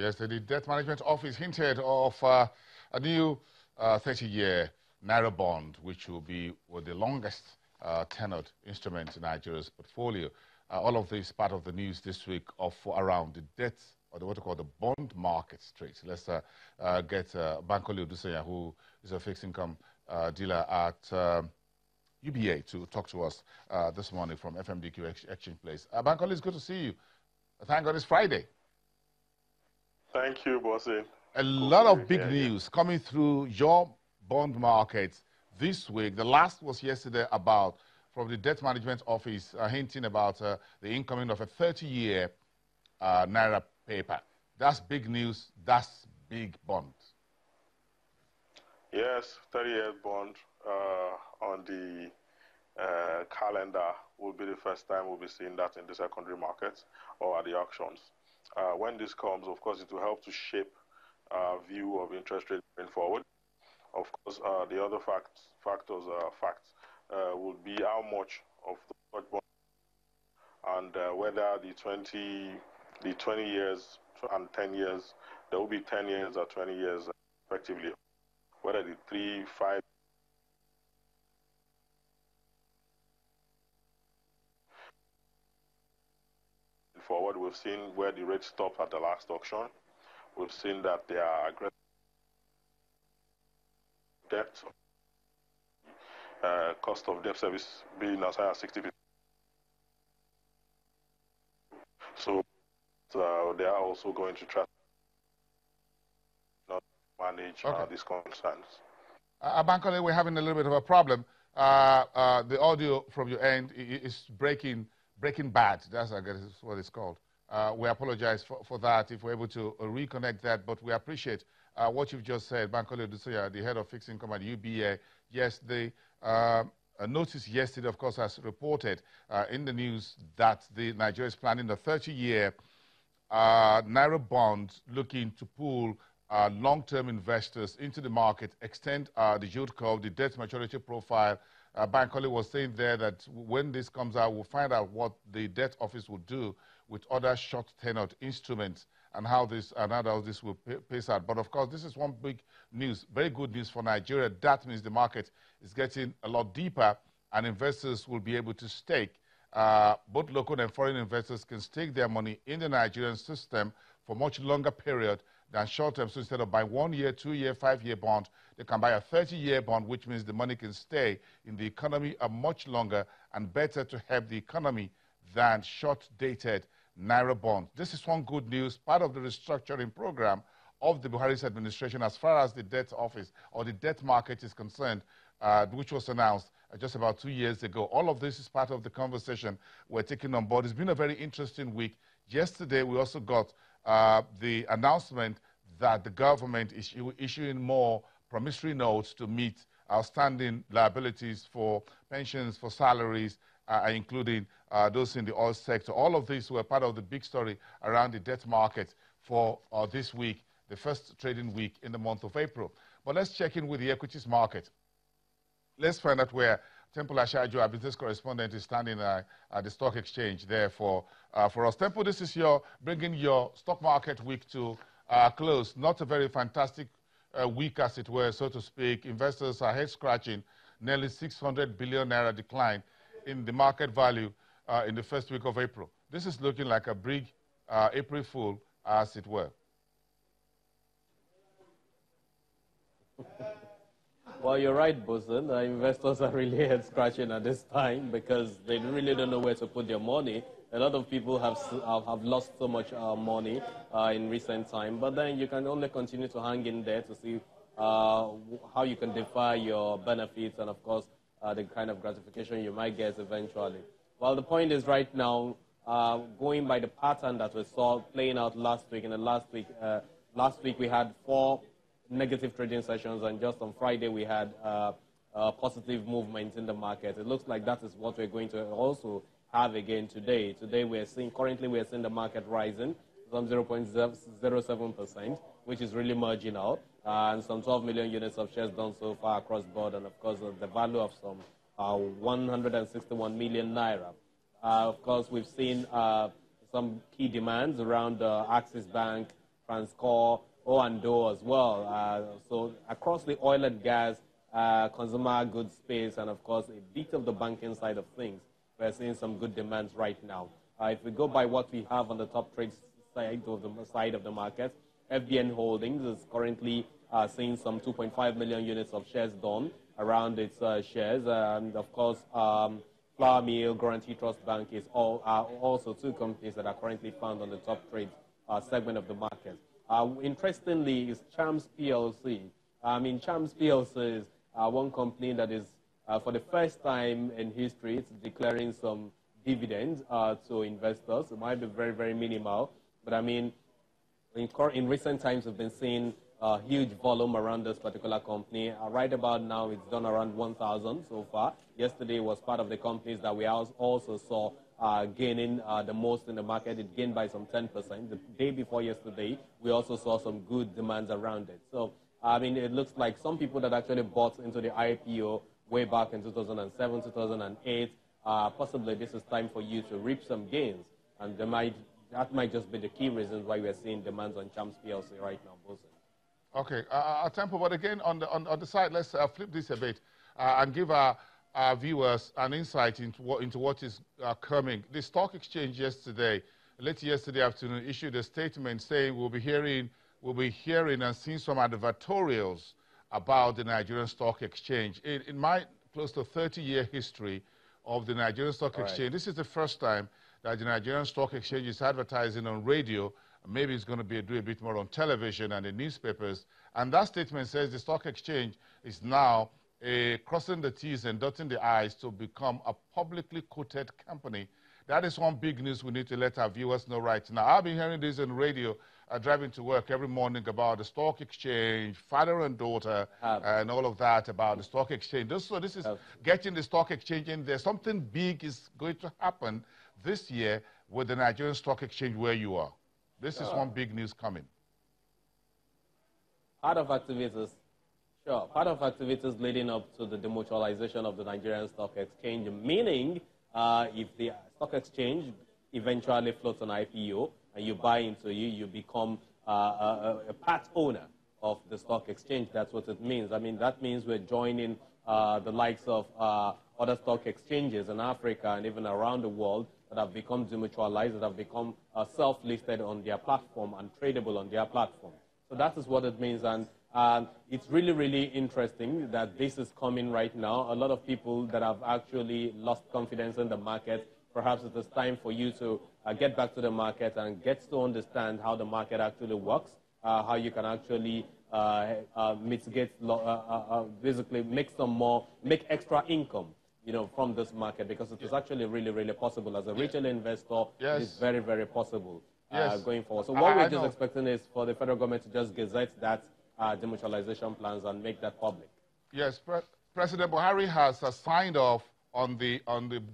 Yes, the Debt Management Office hinted of a new 30-year Naira bond, which will be the longest tenured instrument in Nigeria's portfolio. All of this part of the news this week of around the debt, or what we call the bond market straight. Let's get Bankole Odusanya, who is a fixed income dealer at UBA, to talk to us this morning from FMDQ Exchange Place. Bankole, it's good to see you. Thank God it's Friday. Thank you, Bossy. A lot of big news coming through your bond market this week. The last was yesterday about, from the Debt Management Office, hinting about the incoming of a 30-year Naira paper. That's big news. That's big bond. Yes, 30-year bond on the calendar will be the first time we'll be seeing that in the secondary market or at the auctions. When this comes, of course, it will help to shape our view of interest rates going forward. Of course, the other factors will be how much of the bond and whether the 20 years and 10 years, there will be 10 years or 20 years effectively, whether the 3, 5, forward. We've seen where the rate stopped at the last auction. We've seen that they are aggressive debt, cost of debt service being as high as 60%. So they are also going to try to manage these concerns. Bankole, we're having a little bit of a problem. The audio from your end is breaking bad. That's, I guess, what it's called. We apologize for that if we're able to reconnect that, but we appreciate what you've just said. Bankole Odusanya, the head of fixed income at UBA. Yes, the notice yesterday, of course, has reported in the news that Nigeria is planning a 30-year Naira bond looking to pull long-term investors into the market, extend the yield curve, the debt maturity profile. Bankole was saying there that when this comes out, we'll find out what the debt office will do with other short-tenured instruments and how this will pace out. But of course, this is one big news, very good news for Nigeria. That means the market is getting a lot deeper, and investors will be able to stake. Both local and foreign investors can stake their money in the Nigerian system for much longer period than short-term. So instead of buying 1 year, 2 year, 5 year bond, they can buy a 30-year bond, which means the money can stay in the economy a much longer and better to help the economy than short-dated Naira bond. This is one good news, part of the restructuring program of the Buhari's administration as far as the debt office or the debt market is concerned, which was announced just about 2 years ago. All of this is part of the conversation we're taking on board. It's been a very interesting week. Yesterday, we also got the announcement that the government is issuing more promissory notes to meet outstanding liabilities for pensions, for salaries, including those in the oil sector. All of these were part of the big story around the debt market for this week, the first trading week in the month of April. But let's check in with the equities market. Let's find out where Temple Ashaju, our business correspondent, is standing at the stock exchange there for us. Temple, this is bringing your stock market week to close. Not a very fantastic week, as it were, so to speak. Investors are head-scratching. Nearly 600 billion naira decline in the market value in the first week of April. This is looking like a big April Fool, as it were. Well, you're right, Bosun. Investors are really head-scratching at this time because they really don't know where to put their money. A lot of people have lost so much money in recent time, but then you can only continue to hang in there to see how you can defer your benefits and, of course, the kind of gratification you might get eventually. Well, the point is right now, going by the pattern that we saw playing out last week, last week we had 4 negative trading sessions, and just on Friday we had positive movement in the market. It looks like that is what we're going to also have again today. Today currently we're seeing the market rising some 0.07%, which is really marginal, and some 12 million units of shares done so far across board, and of course the value of some 161 million naira. Of course, we've seen some key demands around Axis Bank, Transcore, O&O as well. So across the oil and gas, consumer goods space, and of course a bit of the banking side of things, we're seeing some good demands right now. If we go by what we have on the top trade side of the market, FBN Holdings is currently seeing some 2.5 million units of shares done around its shares. And of course, Flour Mill, Guarantee Trust Bank are also two companies that are currently found on the top trade segment of the market. Interestingly, is Chams PLC. Chams PLC is one company that is, for the first time in history, it's declaring some dividends to investors. It might be very, very minimal, but in recent times, we've been seeing a huge volume around this particular company. Right about now, it's done around 1,000 so far. Yesterday was part of the companies that we also saw gaining the most in the market. It gained by some 10%. The day before yesterday, we also saw some good demands around it. So, it looks like some people that actually bought into the IPO way back in 2007, 2008, possibly this is time for you to reap some gains. And that might just be the key reasons why we're seeing demands on Chams PLC right now, Bosun. Okay, Tempo, but again, on the side, let's flip this a bit and give our viewers an insight into what is coming. The stock exchange late yesterday afternoon, issued a statement saying we'll be hearing and seeing some advertorials about the Nigerian Stock Exchange. In my close to 30-year history of the Nigerian Stock Exchange, this is the first time that the Nigerian Stock Exchange is advertising on radio. Maybe it's going to do a bit more on television and the newspapers. And that statement says the stock exchange is now crossing the T's and dotting the I's to become a publicly quoted company. That is one big news we need to let our viewers know right now. I've been hearing this on radio, driving to work every morning about the stock exchange, father and daughter, and all of that about the stock exchange. So this is getting the stock exchange in there. Something big is going to happen this year with the Nigerian Stock Exchange where you are. This is one big news coming. Part of activities leading up to the demutualization of the Nigerian Stock Exchange, meaning if the stock exchange eventually floats an IPO and you buy into it, you become a part owner of the stock exchange. That's what it means. That means we're joining the likes of other stock exchanges in Africa and even around the world that have become demutualized, that have become self-listed on their platform and tradable on their platform. So that is what it means. And it's really, really interesting that this is coming right now. A lot of people that have actually lost confidence in the market, perhaps it is time for you to get back to the market and get to understand how the market actually works, how you can actually mitigate, basically make extra income, from this market, because it is actually really, really possible. As a retail investor, it is very, very possible going forward. So what we're just expecting is for the federal government to just gazette that demutualization plans and make that public. Yes, President Buhari has signed off on the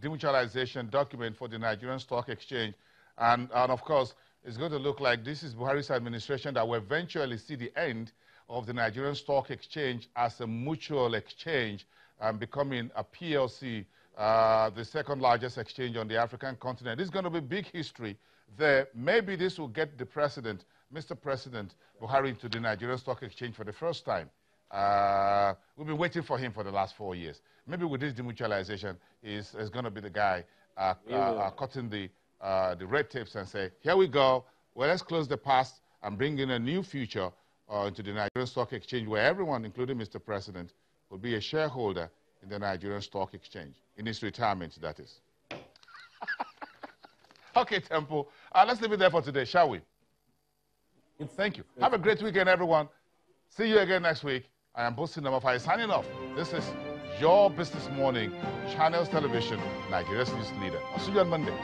demutualization document for the Nigerian Stock Exchange. And of course, it's going to look like this is Buhari's administration that will eventually see the end of the Nigerian Stock Exchange as a mutual exchange and becoming a PLC, the second largest exchange on the African continent. This is going to be big history there. Maybe this will get the president, Mr. President Buhari, to the Nigerian Stock Exchange for the first time. We've been waiting for him for the last 4 years. Maybe with this demutualization, is going to be the guy cutting the red tapes and say, here we go, well, let's close the past and bring in a new future into the Nigerian Stock Exchange where everyone, including Mr. President, will be a shareholder in the Nigerian Stock Exchange, in his retirement, that is. Okay, Tempo, let's leave it there for today, shall we? Thank you. Have a great weekend, everyone. See you again next week. I am Bosun number 5 signing off. This is your Business Morning, Channels Television, Nigeria's news leader. I'll see you on Monday.